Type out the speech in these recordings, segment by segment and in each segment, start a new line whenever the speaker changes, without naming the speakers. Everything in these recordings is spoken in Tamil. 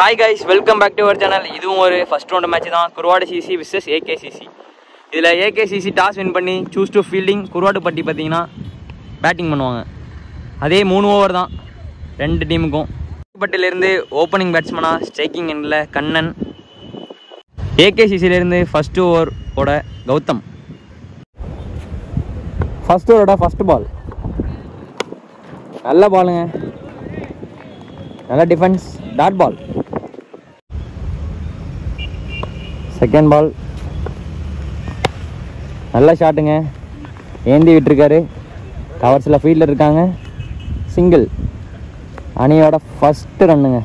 Hi guys, welcome back to our channel. இதுவும் ஒரு ஃபர்ஸ்ட் ரவுண்ட் மேட்ச் தான். குருவாடு சிசி vs AKCC. இதில் AKCC டாஸ் வின் பண்ணி சூஸ் டு ஃபீல்டிங். குருவாடு பட்டி பார்த்தீங்கன்னா பேட்டிங் பண்ணுவாங்க. அதே 3 ஓவர் தான் ரெண்டு டீமுக்கும். பட்டிலேருந்து ஓப்பனிங் பேட்ஸ்மனாக ஸ்ட்ரைக்கிங் எண்டில் கண்ணன். AKCCலேருந்து ஃபர்ஸ்ட் ஓவர் ஓட கௌதம். ஃபர்ஸ்ட் ஓவரோட ஃபர்ஸ்ட் பால் நல்ல பாலுங்க, நல்ல defence, dot ball. Second ball நல்ல ஷாட்டுங்க, ஏந்தி விட்டுருக்காரு, கவர்ஸில் ஃபீல்டில் இருக்காங்க, சிங்கிள். அணியோட ஃபஸ்ட்டு ரன்னுங்க.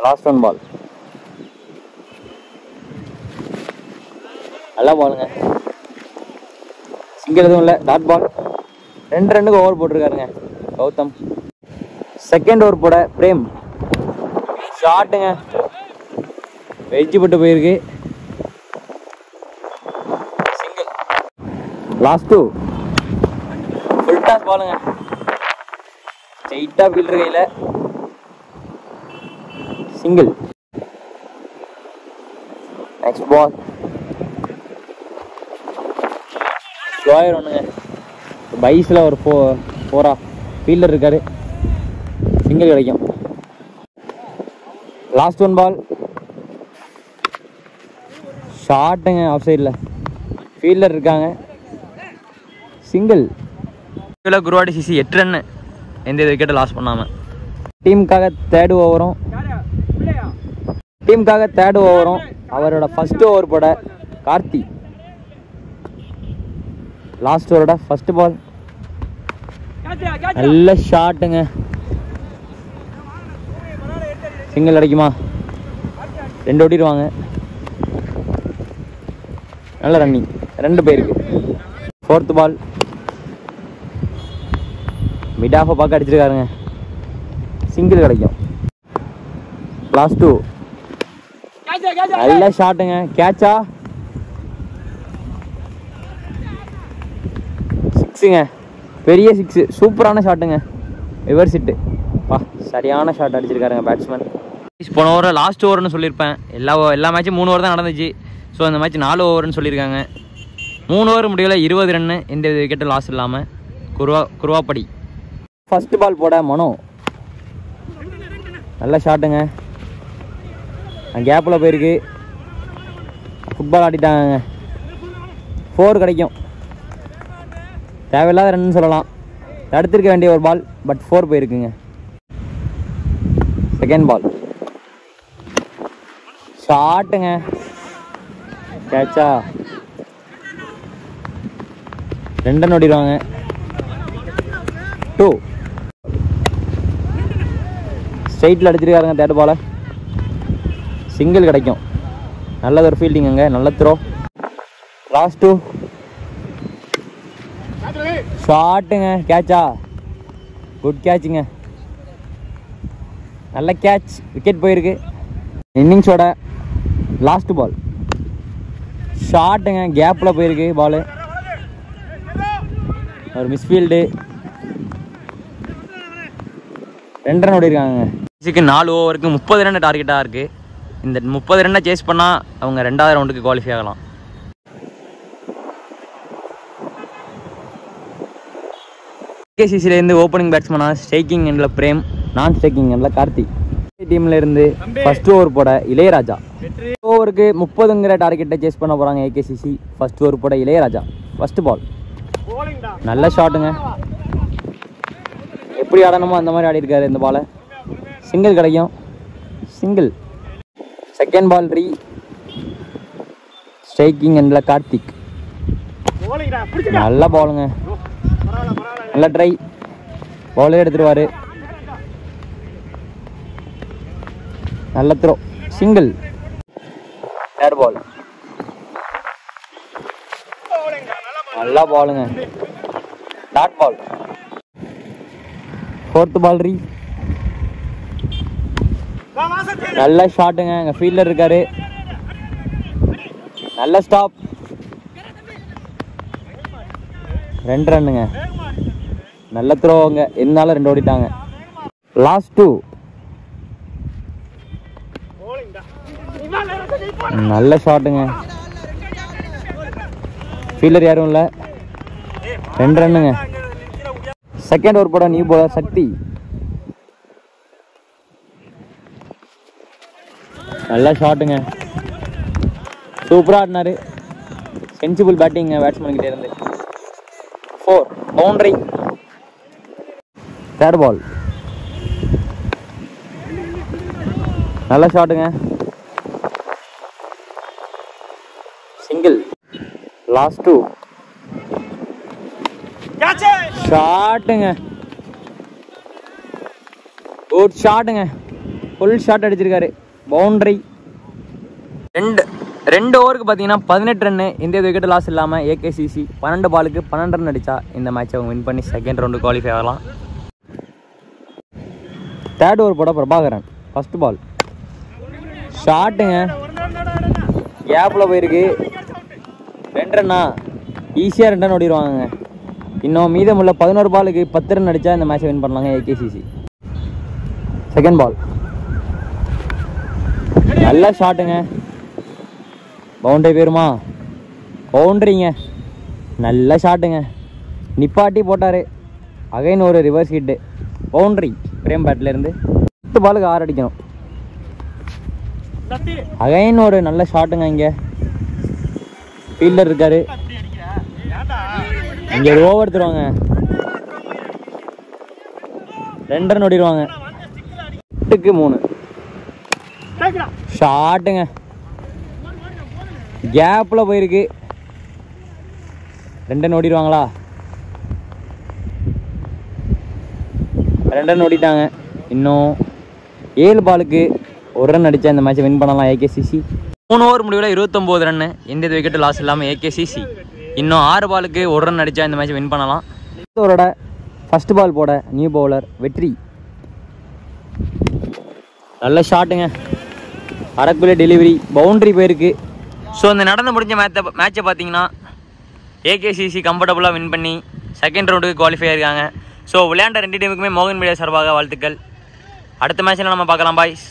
லாஸ்ட் ஒன் பால் நல்ல பாலுங்க, சிங்கிள் எதுவும் இல்லை, டாட் பால். 2 ரன்னுக்கு ஓவர் போட்டிருக்காருங்க கௌதம். செகண்ட் ஓவர் போட பிரேம் ஷாட்டுங்க, வெஜ்ஜு பட்டு போயிருக்கு, சிங்கிள். லாஸ்ட் 2 ஃபுல் டாஸ் பாலுங்க, ஸ்ட்ரெயிட்டாக ஃபீல்டர் கையில், சிங்கிள். நெக்ஸ்ட் பால் ஸ்லோயர் ஒன்றுங்க, பைஸில் ஒரு ஃபோரா ஃபீல்டர் இருக்காரு, சிங்கிள் கிடைக்கும். லாஸ்ட் ஒன் பால் ஷாட்டுங்க, ஆஃப் சைடில் ஃபீல்டர் இருக்காங்க, சிங்கிள். குருவாடி சிசி 8 ரன்னு, எந்த விக்கெட்டை லாஸ் பண்ணாமல். டீமுக்காக தேர்டு ஓவரும் அவரோட ஃபர்ஸ்ட் ஓவர் போட கார்த்தி. லாஸ்ட் ஓவரோட ஃபர்ஸ்ட் பால் நல்ல ஷாட்டுங்க, சிங்கிள் அடிக்குமா, 2 ஓடிடுவாங்க. நல்ல ரன்னிங், 2 பேருக்கு. ஃபோர்த் பால் மிட் ஆஃபை பார்க்க அடிச்சிருக்காருங்க, சிங்கிள் கிடைக்கும். லாஸ்ட் 2 நல்ல ஷாட்டுங்க, கேட்சா, 6ங்க, பெரிய 6, சூப்பரான ஷாட்டுங்க, ரிவர்ஸ் ஹிட்டு. சரியான ஷாட் அடிச்சிருக்காருங்க பேட்ஸ்மேன். போன ஓவர் லாஸ்ட் ஓவர்னு சொல்லியிருப்பேன். எல்லா மேட்சும் 3 ஓவர் தான் நடந்துச்சு. ஸோ அந்த மேட்ச் 4 ஓவர்னு சொல்லியிருக்காங்க. 3 ஓவர் முடியல 20 ரன்னு, எந்த விக்கெட்டும் லாஸ் இல்லாமல். குருவாப்படி ஃபர்ஸ்ட் பால் போட மனோ நல்ல ஷாட்டுங்க, கேப்பில் போயிருக்கு, ஃபுட்பால் ஆடிட்டாங்க, 4 கிடைக்கும். தேவையில்லாத ரன்னு சொல்லலாம், தடுத்திருக்க வேண்டிய ஒரு பால், பட் 4 போயிருக்குங்க. செகண்ட் பால் ஷாட்டுங்க, கேட்சா, 2 ரன் ஓடிடுவாங்க. 2 ஸ்ட்ரைட்டில் அடிச்சிருக்காருங்க தேர்ட் பாலை, சிங்கிள் கிடைக்கும். நல்லது ஒரு ஃபீல்டிங்குங்க, நல்ல த்ரோ. லாஸ்ட் 2 ஷாட்டுங்க, கேட்சா, குட் கேட்சுங்க, நல்ல கேட்ச், விக்கெட் போயிருக்கு. இன்னிங்ஸோட லாஸ்ட் பால் ஷாட்டுங்க, கேப்பில் போயிருக்கு பால், ஒரு மிஸ்ஃபீல்டு, 2 ரன் ஓடிருக்காங்க. 4 ஓவருக்கு 30 ரன் டார்கெட்டாக இருக்குது. இந்த 30 ரன்னை சேஸ் பண்ணால் அவங்க 2வது ரவுண்டுக்கு குவாலிஃபை ஆகலாம். AKCCலேருந்து ஓப்பனிங் பேட்ஸ்மனாக ஸ்ட்ரைக்கிங் எண்டில் பிரேம், நான் ஸ்ட்ரைக்கிங் எண்டில் கார்த்தி. டீமில் இருந்து ஃபர்ஸ்ட் ஓவர் போட இளையராஜா. ஓவருக்கு 30ங்கிற டார்கெட்டை சேஸ் பண்ண போகிறாங்க AKCC. ஃபர்ஸ்ட் ஓவர் போட இளையராஜா. ஃபர்ஸ்ட் பால் நல்ல ஷாட்டுங்க, எப்படி ஆடணுமோ அந்த மாதிரி ஆடி இருக்காரு இந்த பாலை, சிங்கிள் கிடைக்கும், சிங்கிள். செகண்ட் பால் ஸ்ட்ரைக்கிங் எண்டில் கார்த்திக், நல்ல பாலுங்க, நல்ல ட்ரை, பாலே எடுத்துருவாரு, நல்ல த்ரோ, சிங்கிள். தேர்ட் பால் நல்ல பாலுங்க, டாட் பால். ஃபோர்த் பால் நல்ல ஷாட்டுங்க, அங்கே ஃபீல்டர் இருக்காரு, நல்ல ஸ்டாப், 2 ரன்னுங்க, நல்ல த்ரோங்க, இருந்தாலும் 2 ஓடிட்டாங்க. லாஸ்ட் 2 நல்ல ஷாட்டுங்க. ஃபீல்டர் யாரும் இல்லை, 2 ரன்னுங்க. செகண்ட் ஓவர் போட நியூ பவுலர் சக்தி. நல்ல ஷாட்டுங்க, சூப்பராக ஆடினாரு. சென்சிபிள் பேட்டிங்க பேட்ஸ்மேன் கிட்டே இருந்து. 4 பவுண்டரி. தேர்ட் பால் நல்ல ஷாட்டுங்க, சிங்கிள். லாஸ்ட் 2 ஷாட்டுங்க, குட் ஷாட்டுங்க, ஃபுல் ஷாட் அடிச்சிருக்காரு. பவுண்டரி. 2 ஓவருக்கு பார்த்தீங்கன்னா 18 ரன்னு. இந்த விக்கெட் லாஸ் இல்லாமல் ஏகேசிசி 12 பாலுக்கு 12 ரன் அடித்தா இந்த மேட்சை அவங்க வின் பண்ணி செகண்ட் ரவுண்டு குவாலிஃபை ஆகலாம். தேர்ட் ஓவர் போட பிரபாகரன். ஃபர்ஸ்ட் பால் ஷாட்டுங்க, கேப்பில் போயிருக்கு. 2 ரன்னா, ஈஸியாக 2 ரன் ஓடிடுவாங்க. இன்னும் மீதமுள்ள 11 பாலுக்கு 10 ரன் அடித்தா இந்த மேட்சை வின் பண்ணலாங்க ஏகேசிசி. செகண்ட் பால் நல்ல ஷாட்டுங்க, பவுண்டரி போயிருமா? பவுண்டரிங்க, நல்ல ஷாட்டுங்க, நிப்பாட்டி போட்டார். அகைன் ஒரு ரிவர்ஸ் ஹிட்டு. பவுண்டரி பிரேம் பேட்லேருந்து. 10 பாலுக்கு 6 அடிக்கணும். அகைன் ஒரு நல்ல ஷாட்டுங்க. இங்கே ஃபீல்டர் இருக்காரு, இங்கே ஒரு ஓவர் தருவாங்க. 2 ரன் ஓடிடுவாங்க. 8க்கு 3 ஷாட்டுங்க, கேப்பில் போயிருக்கு. 2 ரன் ஓடிடுவாங்களா? 2 ரன் ஓடிட்டாங்க. இன்னும் 7 பாலுக்கு 1 ரன் அடித்தா இந்த மேட்சை வின் பண்ணலாம் ஏகேசிசி. 3 ஓவர் முடிவில் 29 ரன்னு. எந்த விக்கெட்டு லாஸ் இல்லாமல் ஏகேசிசி இன்னும் 6 பாலுக்கு 1 ரன் அடித்தா இந்த மேட்சை வின் பண்ணலாம். ஓவரோட ஃபர்ஸ்ட் பால் போட நியூ பவுலர் வெற்றி. நல்ல ஷாட்டுங்க, அரக்குள்ள டெலிவரி, பவுண்டரி போயிருக்கு. ஸோ இந்த நடந்து முடிஞ்ச மேட்சை பார்த்தீங்கன்னா ஏகேசிசி கம்ஃபர்டபுளாக வின் பண்ணி செகண்ட் ரவுண்டுக்கு குவாலிஃபை ஆயிருக்காங்க. ஸோ விளையாண்ட 2 டீமுக்குமே மோகன் மீடியா சார்பாக வாழ்த்துக்கள். அடுத்த மேட்ச்சில் நம்ம பார்க்கலாம் பாய்ஸ்.